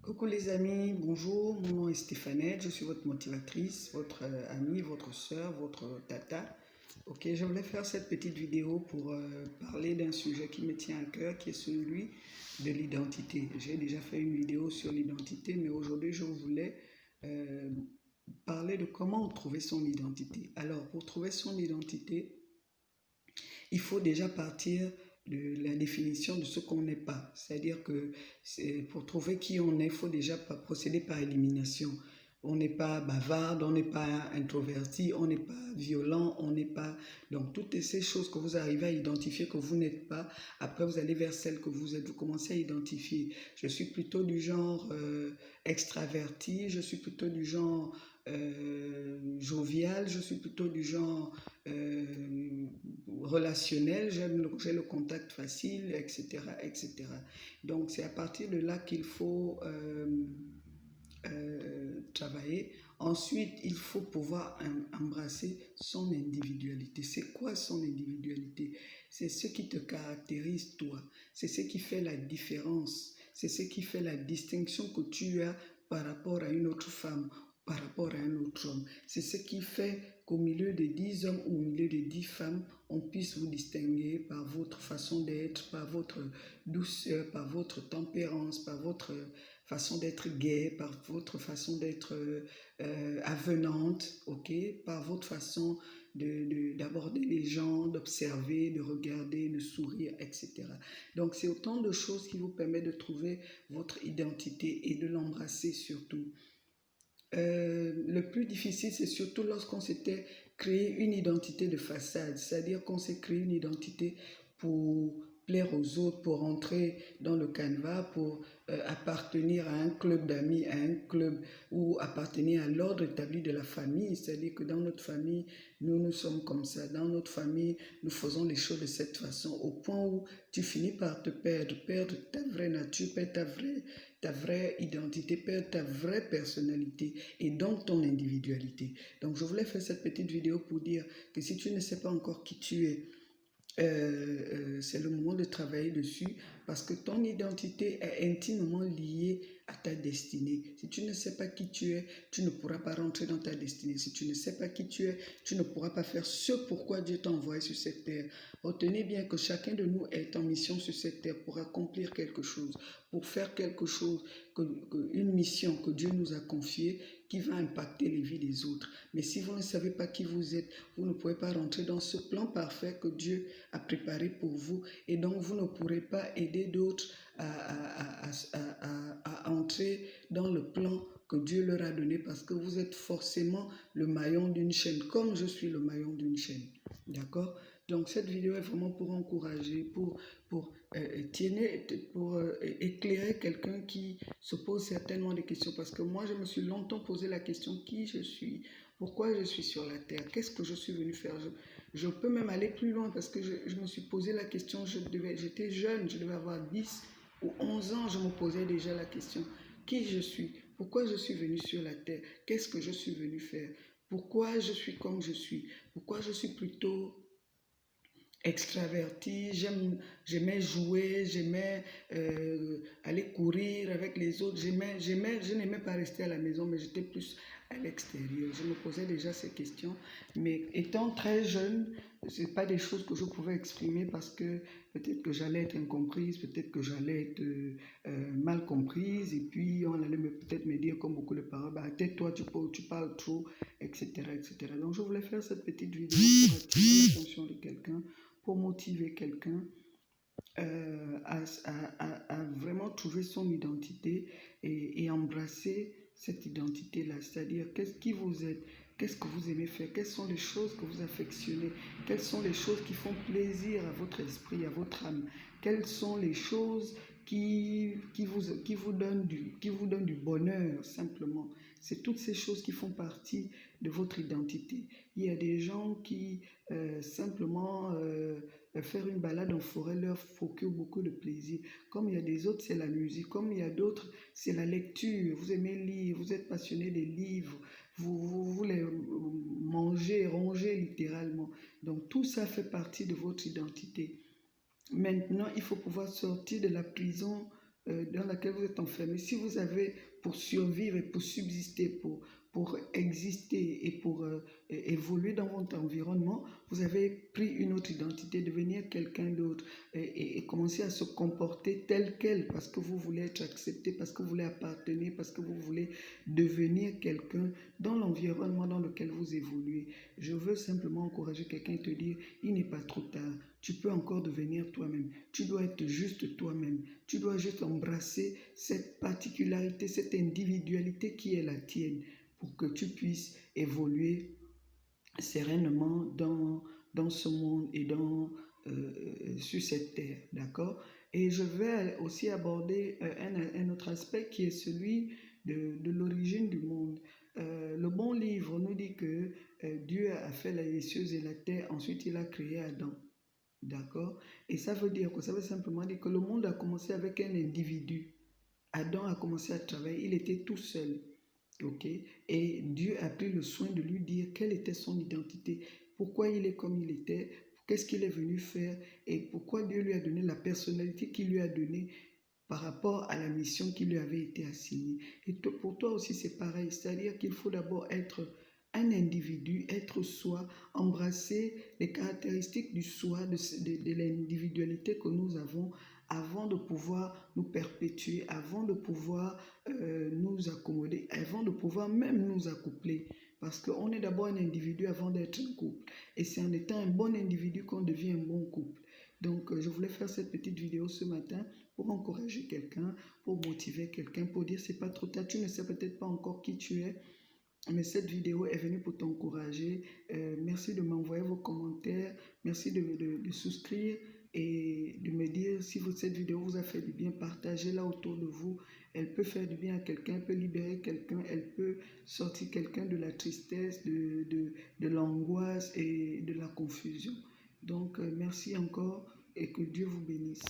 Coucou les amis, bonjour, mon nom est Stéphanette, je suis votre motivatrice, votre amie, votre soeur, votre tata. Ok, je voulais faire cette petite vidéo pour parler d'un sujet qui me tient à cœur, qui est celui de l'identité. J'ai déjà fait une vidéo sur l'identité, mais aujourd'hui je voulais euh, parler de comment trouver son identité. Alors, pour trouver son identité, il faut déjà partir de la définition de ce qu'on n'est pas. C'est-à-dire que pour trouver qui on est, il faut déjà procéder par élimination. On n'est pas bavarde, on n'est pas introverti, on n'est pas violent, on n'est pas... Donc, toutes ces choses que vous arrivez à identifier que vous n'êtes pas, après vous allez vers celles que vous êtes, vous commencez à identifier. Je suis plutôt du genre extraverti, je suis plutôt du genre jovial, je suis plutôt du genre relationnel, j'ai le contact facile, etc., etc. Donc, c'est à partir de là qu'il faut travailler. Ensuite, il faut pouvoir embrasser son individualité. C'est quoi son individualité? C'est ce qui te caractérise toi. C'est ce qui fait la différence. C'est ce qui fait la distinction que tu as par rapport à une autre femme, par rapport à un autre homme. C'est ce qui fait qu'au milieu de 10 hommes ou au milieu de 10 femmes, on puisse vous distinguer par votre façon d'être, par votre douceur, par votre tempérance, par votre façon d'être gai, par votre façon d'être avenante, ok, par votre façon d'aborder les gens, d'observer, de regarder, de sourire, etc. Donc, c'est autant de choses qui vous permettent de trouver votre identité et de l'embrasser surtout. Le plus difficile, c'est surtout lorsqu'on s'était créé une identité de façade, c'est-à-dire qu'on s'est créé une identité pour plaire aux autres, pour entrer dans le canevas, pour appartenir à un club d'amis, à un club ou appartenir à l'ordre établi de la famille, c'est-à-dire que dans notre famille, nous sommes comme ça, dans notre famille, nous faisons les choses de cette façon, au point où tu finis par te perdre ta vraie nature, perdre ta vraie identité, perdre ta vraie personnalité et donc ton individualité. Donc je voulais faire cette petite vidéo pour dire que si tu ne sais pas encore qui tu es, c'est le moment de travailler dessus parce que ton identité est intimement liée à ta destinée. Si tu ne sais pas qui tu es, tu ne pourras pas rentrer dans ta destinée. Si tu ne sais pas qui tu es, tu ne pourras pas faire ce pourquoi Dieu t'a envoyé sur cette terre. Retenez bien que chacun de nous est en mission sur cette terre pour accomplir quelque chose, pour faire quelque chose, une mission que Dieu nous a confiée qui va impacter les vies des autres. Mais si vous ne savez pas qui vous êtes, vous ne pouvez pas rentrer dans ce plan parfait que Dieu a préparé pour vous et donc vous ne pourrez pas aider d'autres à entrer dans le plan que Dieu leur a donné parce que vous êtes forcément le maillon d'une chaîne, comme je suis le maillon d'une chaîne. D'accord? Donc cette vidéo est vraiment pour encourager, pour éclairer quelqu'un qui se pose certainement des questions. Parce que moi, je me suis longtemps posé la question qui je suis, pourquoi je suis sur la terre, qu'est-ce que je suis venu faire. Je peux même aller plus loin parce que je me suis posé la question, j'étais jeune, je devais avoir 10 ou 11 ans, je me posais déjà la question, qui je suis, pourquoi je suis venu sur la terre, qu'est-ce que je suis venu faire, pourquoi je suis comme je suis, pourquoi je suis plutôt extraverti, j'aimais jouer, j'aimais aller courir avec les autres, je n'aimais pas rester à la maison, mais j'étais plus à l'extérieur. Je me posais déjà ces questions, mais étant très jeune, ce n'est pas des choses que je pouvais exprimer parce que peut-être que j'allais être incomprise, peut-être que j'allais être mal comprise, et puis on allait peut-être me dire, comme beaucoup de parents, bah, tais-toi, tu parles trop, etc., etc. Donc je voulais faire cette petite vidéo pour attirer l'attention de quelqu'un, pour motiver quelqu'un à vraiment trouver son identité et embrasser cette identité-là. C'est-à-dire, qui vous êtes, qu'est-ce que vous aimez faire, quelles sont les choses que vous affectionnez, quelles sont les choses qui font plaisir à votre esprit, à votre âme, quelles sont les choses qui vous donnent du bonheur, simplement. C'est toutes ces choses qui font partie de votre identité. Il y a des gens qui simplement faire une balade en forêt leur procure beaucoup de plaisir. Comme il y a des autres, c'est la musique. Comme il y a d'autres, c'est la lecture. Vous aimez lire, vous êtes passionné des livres, vous les mangez, rongez littéralement. Donc tout ça fait partie de votre identité. Maintenant, il faut pouvoir sortir de la prison dans laquelle vous êtes enfermé, si vous avez pour survivre et pour subsister, pour exister et pour évoluer dans votre environnement, vous avez pris une autre identité, devenir quelqu'un d'autre et commencer à se comporter tel quel parce que vous voulez être accepté, parce que vous voulez appartenir, parce que vous voulez devenir quelqu'un dans l'environnement dans lequel vous évoluez. Je veux simplement encourager quelqu'un et te dire, il n'est pas trop tard. Tu peux encore devenir toi-même. Tu dois être juste toi-même. Tu dois juste embrasser cette particularité, cette individualité qui est la tienne pour que tu puisses évoluer sereinement dans ce monde et sur cette terre. D'accord? Et je vais aussi aborder un autre aspect qui est celui de l'origine du monde. Le bon livre nous dit que Dieu a fait les cieux et la terre, ensuite il a créé Adam. D'accord? Et ça veut dire que ça veut simplement dire que le monde a commencé avec un individu. Adam a commencé à travailler, il était tout seul. Ok? Et Dieu a pris le soin de lui dire quelle était son identité, pourquoi il est comme il était, qu'est-ce qu'il est venu faire et pourquoi Dieu lui a donné la personnalité qu'il lui a donnée par rapport à la mission qui lui avait été assignée. Et pour toi aussi, c'est pareil, c'est-à-dire qu'il faut d'abord être un individu, être soi, embrasser les caractéristiques du soi, de l'individualité que nous avons avant de pouvoir nous perpétuer, avant de pouvoir nous accommoder, avant de pouvoir même nous accoupler. Parce qu'on est d'abord un individu avant d'être un couple. Et c'est en étant un bon individu qu'on devient un bon couple. Donc, je voulais faire cette petite vidéo ce matin pour encourager quelqu'un, pour motiver quelqu'un, pour dire c'est pas trop tard, tu ne sais peut-être pas encore qui tu es, mais cette vidéo est venue pour t'encourager. Merci de m'envoyer vos commentaires, merci de souscrire et de me dire si cette vidéo vous a fait du bien, partagez-la autour de vous. Elle peut faire du bien à quelqu'un, elle peut libérer quelqu'un, elle peut sortir quelqu'un de la tristesse, de l'angoisse et de la confusion. Donc, merci encore et que Dieu vous bénisse.